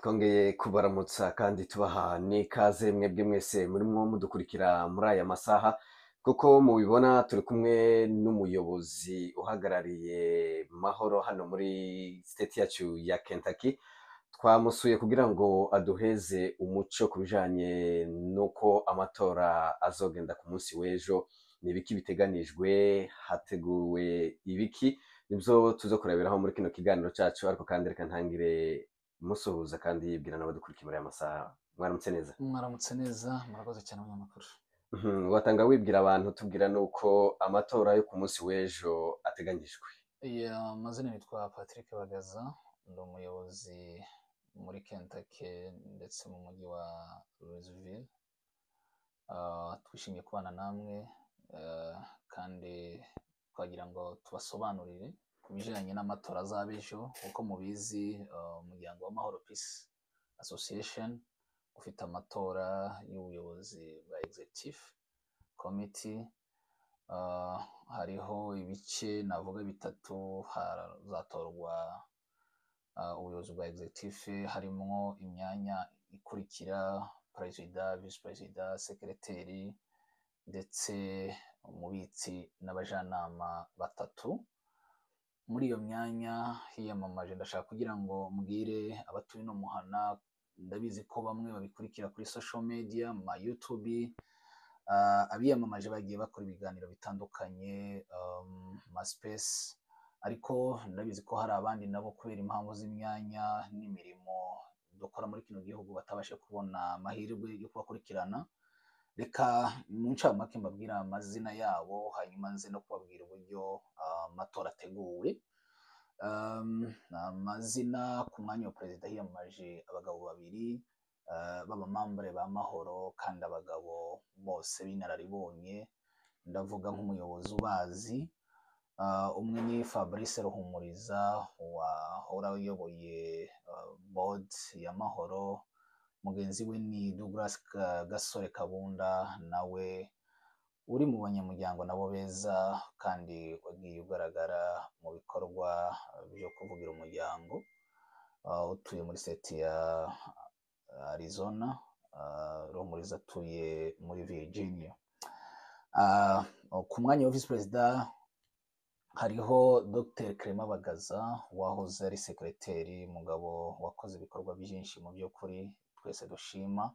Twongeye kubaramutsa kandi tubaha n'ikaze mwebwe mwese murimwo mudukurikira muri aya masaha, kuko mubibona turi kumwe n'umuyobozi uhagarariye Mahoro hano muri state yacu ya Kentucky. Twamusuye kugira ngo aduheze umuco ku bijanye nuko amatora azogenda ku munsi w'ejo, ni ibiki biteganijwe, hateguwe ibiki, nivyo tuza kurabiraho muri kino kiganiro cacu. Ariko kandi reka ntangire musuhuza kandi yibwira n'abadukurikiye muri aya masaha. Mwaramutse neza? Mwaramutse neza, murakoze cyane abanyamakuru. Watanga wibwira abantu tubwira nuko amatora yo ku munsi w'ejo ateganyijwe. Amazina nitwa Patrick Bagaza, ndi umuyobozi muri Kentucky ndetse mu mujyi wa Louisville. Twishimiye kubana namwe kandi twagira ngo tubasobanurire ku bijyanye n'amatora azaba ejo. Uko mubizi, umuryango wa Mahoro Peace Association ufite amatora y'ubuyobozi bwa Executive Committee. Hariho ibice navuga bitatu hazatorwa ubuyobozi bwa Executive, harimo imyanya ikurikira: Perezida, Vice Perezida, Sekreteri ndetse umubitsi n'abajanama batatu. Muri iyo myanya hiyamamaje, ndashaka kugira ngo mbwire abatuye no muhana, ndabizi ko bamwe babikurikira kuri social media, ma YouTube, abiyamamaje bagiye bakora ibiganiro bitandukanye, ma space, ariko ndabizi ko hari abandi nabo kubera impamvu z'imyanya n'imirimo dukora muri kino gihugu batabashe kubona amahirwe yo kubakurikirana. Reka mu ncamake mbabwira amazina yabo, hanyuma nze no kubabwira uburyo amatora ateguwe. Amazina: ku mwanya wa perezida hiyamamaje abagabo babiri b'abamambure ba Mahoro kandi abagabo bose b'inararibonye, ndavuga nk'umuyobozi ubazi. Umwe ni Fabrice Ruhumuriza, wahora uyoboye board ya Mahoro. Mugenzi we ni Douglas Gasore Kabunda, nawe uri mu banyamuryango nabo beza kandi wagiye ugaragara mu bikorwa byo kuvugira umuryango, utuye muri state ya Arizona. Ruhumuriza atuye muri Virginia. Ku mwanya wa Vice Perezida hariho Dr. Clement Bagaza, wahoze ari sekreteri, mugabo wakoze ibikorwa byinshi mu by'ukuri twese dushima.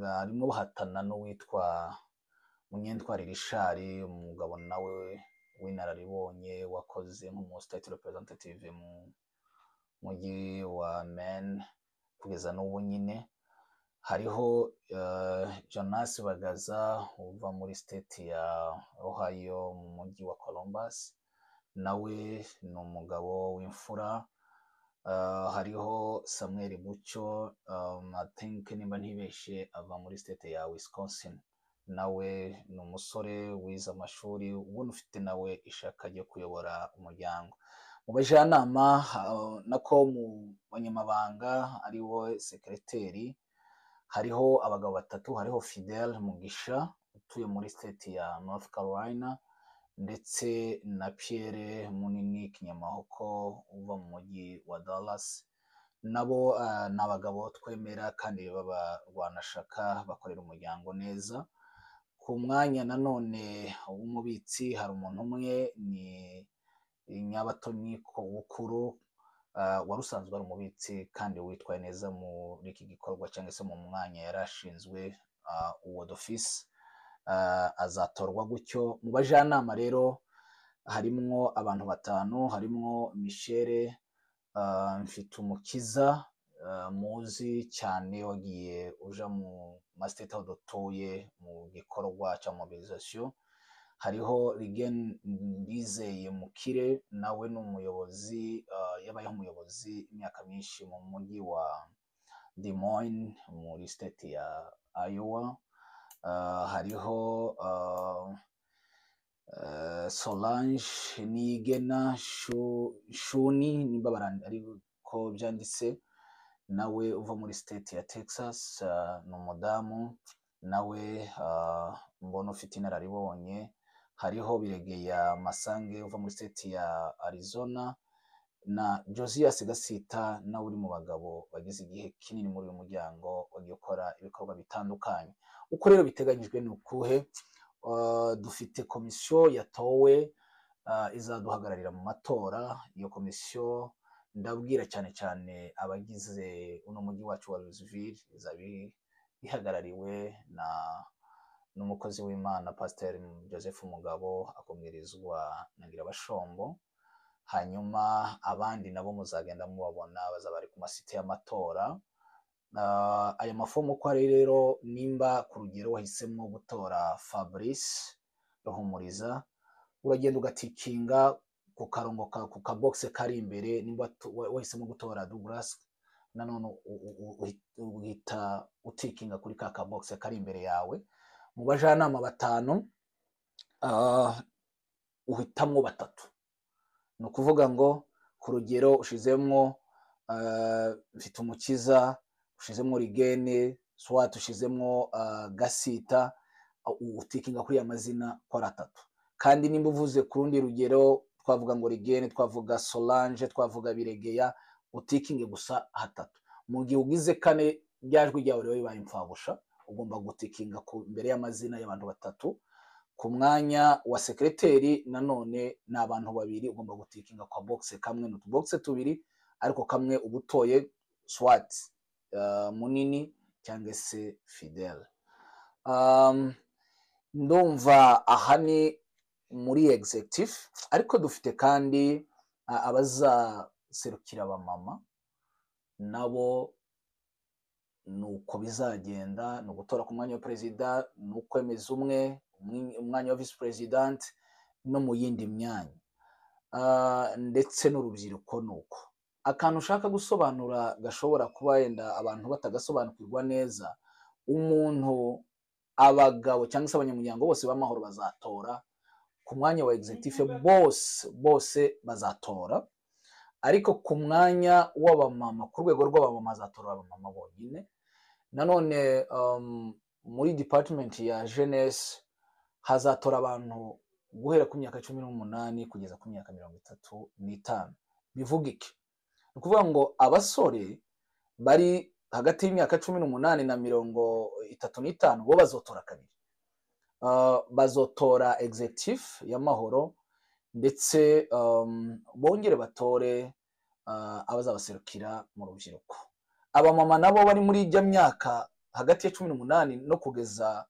Barimo bahatana n'uwitwa Munyentwari Richard, umugabo nawe w'inararibonye, wakoze nk'umu state representative mu mujyi wa Maine kugeza n'ubu nyine. Hariho Jonas Bagaza uva muri state ya Ohio mu mujyi wa Columbus, nawe ni umugabo w'imfura. Hariho Samuel Mucyo, I think nimba ntibeshe, ava muri state ya Wisconsin, nawe ni umusore wize amashuri, ubona ufite nawe ishaka ryo kuyobora umuryango. Mu bajanama nako mu banyamabanga ariwo sekreteri, hariho abagabo batatu. Hariho Fidel Mugisha utuye muri state ya North Carolina, ndetse na Pierre Munini Kinyamahoko uva mu mujyi wa Dallas. Nabo ni abagabo twemera kandi b'abarwanashaka bakorera umuryango neza. Ku mwanya nanone w'umubitsi hari umuntu umwe, ni Nyabatoni Bukuru, wari usanzwe ari umubitsi kandi witwaye neza muri iki gikorwa cyangwa se mu mwanya yari ashinzwe, uwo d'office. Azatorwa gutyo. Mu bajanama rero harimwo abantu batanu. Harimwo Michelle Mfitumukiza, muzi cyane, wagiye uja mu mastate aho dutuye mu gikorwa cya mobilisation. Hariho Rigen Ndizeye Mukire, nawe ni umuyobozi, yabayeho umuyobozi imyaka myinshi mu mujyi wa Des Moines muri state ya Iowa. Hariho Solange Niyigena Shuni, nimba ariko byanditse, nawe uva muri state ya Texas, ni umudamu nawe mbona ufite inararibonye. Hariho Biregeya Masange uva muri state ya Arizona, na Josias Gasita nawe uri mu bagabo bagize igihe kinini muri uyu muryango wagiye gukora ibikorwa bitandukanye. Uko rero biteganyijwe ni ukuhe, dufite komisiyo yatowe izaduhagararira mu matora. Iyo komisiyo ndabwira cyane cyane abagize uno mujyi wacu wa Louisville, izaba ihagarariwe n'umukozi w'Imana Pasteur Joseph Mugabo, akomirizwa na Ngirabashombo. Hanyuma abandi nabo muzagenda mubabona bazaba bari ku masite y'amatora. Aya mafomu ko ari rero, nimba ku rugero wahisemo gutora Fabrice Ruhumuriza, uragenda ugatikinga ku karongo ku kabogisi kari imbere. Nimba wahisemo gutora Douglas, nanone uhita utikinga kuri ka kabogisi kari imbere yawe. Mu bajanama 5 uhitamwo 3. Ni ukuvuga ngo ku rugero ushizemwo Mfitumukiza, ushizemwo Rigene, Swat ushizemwo Gasita, utikinga kuri ya mazina ko ari 3. Kandi nimba uvuze ku rundi rugero, twavuga ngo Rigene, twavuga Solange, twavuga Biregeya, utikinge gusa 3. Mu gihe ugize 4 ryajwi ryawe rero bibaye imfabusha, ugomba gutikinga ku mbere y'amazina y'abantu 3. Ku mwanya wa sekreteri nanone n'abantu 2, ugomba gutikinga kwa box kamwe n'utubox 2, ariko kamwe ubutoye Swat munini cyangwa se Fidel. Ndumva aha ni muri executive, ariko dufite kandi abazaserukira abamama nabo. Nuko bizagenda, no gutora ku mwanya wa perezida, no kwemeza umwanya wa vice president, no mu yindi myanya, ndetse n'urubyiruko. Nuko akantu ushaka gusobanura gashobora kuba yenda abantu batagasobanukirwa neza, umuntu, abagabo cyangwa se abanyamuryango bose b'amahoro bazatora ku mwanya wa executive, bose bazatora, ariko ku mwanya w'abamama, ku rwego rw'abamama hazatora abamama bonyine. Nanone muri department ya jeunesse hazatora abantu guhera ku myaka 18 kugeza ku myaka 35. Bivuga iki? Ni ukuvuga ngo abasore bari hagati y'imyaka 18 na 35 bo bazotora kabiri. Bazotora executive y'amahoro, ndetse bongere batore abazabaserukira mu rubyiruko. Abamama nabo bari muri ijya myaka hagati ya 18 no kugeza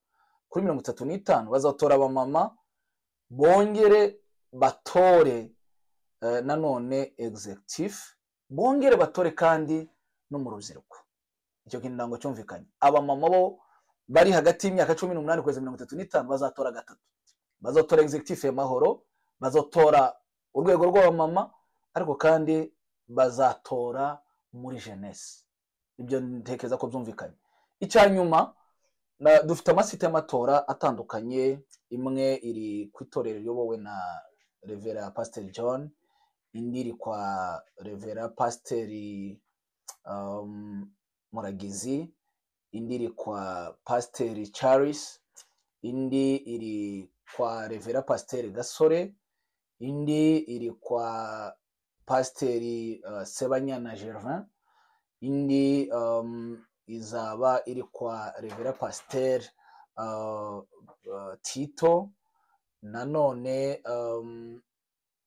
kuri 35 bazatora abamama, bongere batore nanone executive, bongere batore kandi no mu rubyiruko. Icyo kintu ndango cyumvikanye. Abamama bo bari hagati y'imyaka 18 kugeza 35 bazatora 3. Bazotora executive y'amahoro, bazotora urwego rw'abamama, ariko kandi bazatora muri jeunesse. Ibyo ntekereza ko byumvikanye. Icyanyuma, dufite amasite y'amatora atandukanye. Imwe iri ku itorero riyobowe na Revera Pasteur John, indi iri kwa Revera Pasteur Muragizi, indi iri kwa Pasteur Charles, indi iri kwa Revera Pasteur Gasore, indi iri kwa Pasteur Sebanyana Gervin, indi izaba iri kwa Revera Pasteur Tito. Nanone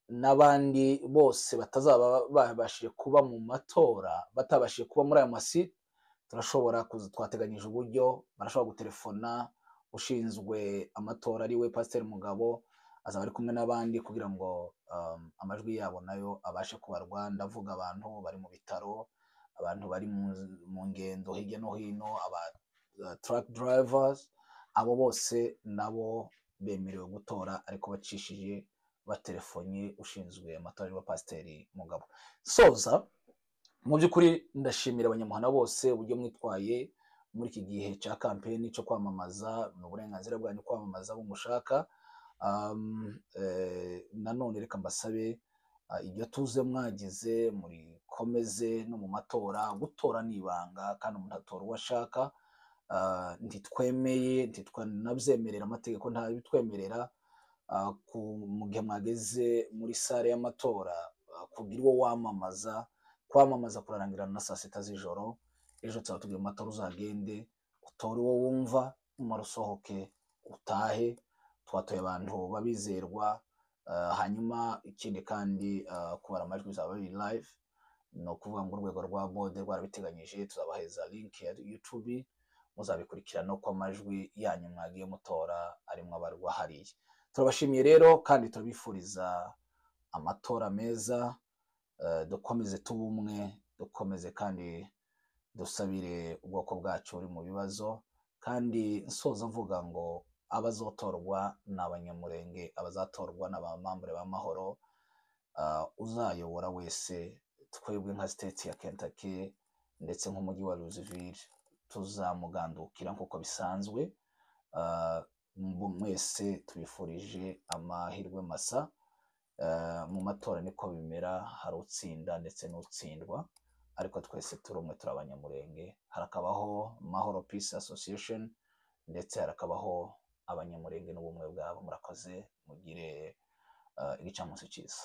n'abandi bose batazaba babashije kuba mu matora, batabashije kuba muri aya masite, turashobora twateganyije uburyo barashobora gutelefona ushinzwe amatora ariwe Pasteur Mugabo, azaba ari kumwe n'abandi kugira ngo amajwi yabo nayo abashe kubarwa. Ndavuga abantu bari mu bitaro, abantu bari mu ngendo hirya no hino, aba truck drivers, abo bose nabo bemerewe gutora, ariko bacishije batelefonye ushinzwe amatora wa Pasteur Mugabo. Soza, mu by'ukuri ndashimira abanyamuhana bose uburyo mwitwaye muri iki gihe cya campaign cyo kwamamaza. N'uburenganzira bwanyu kwamamaza abo mushaka. Nanone reka mbasabe ibyo tuze mwagize muri komeze no mu matora. Gutora nibanga kandi umuntu atora uwo ashaka. Ntitwemeye, ntitwanabyemerera, amategeko ntabitwemerera mu gihe mwageze muri sale y'amatora kugira uwo wamamaza. Kwamamaza kurarangirana na saa sita z'ijoro. Ejo tuzaba tugiye mu matora, uzagende utore uwo wumva, umara usohoke utahe. Twatoye abantu babizerwa. Hanyuma ikindi kandi kubara amajwi bizaba biri live, ni ukuvuga ngo urwego rwa bode rwarabiteganyije, tuzabaheza link ya YouTube, muzabikurikirana uko amajwi yanyu mwagiye mutora arimo abarwa hariya. Turabashimiye rero kandi turabifuriza amatora meza. Dukomeze tuba umwe, dukomeze kandi dusabire ubwoko bwacu buri mu bibazo. Kandi nsoza mvuga ngo abazotorwa ni abanyamurenge, abazatorwa ni abamambure b'amahoro. Uzayobora wese, twebwe nka state ya Kentucky ndetse nk'umujyi wa Louisville tuzamugandukira nk'uko bisanzwe. Mwese tubifurije amahirwe masa. Mu matora niko bimera, hari utsinda ndetse n'utsindwa, ariko twese turi umwe, turi abanyamurenge. Harakabaho Mahoro Peace Association ndetse harakabaho abanyamurenge n'ubumwe bwabo. Murakoze, mugire igicamunsi cyiza.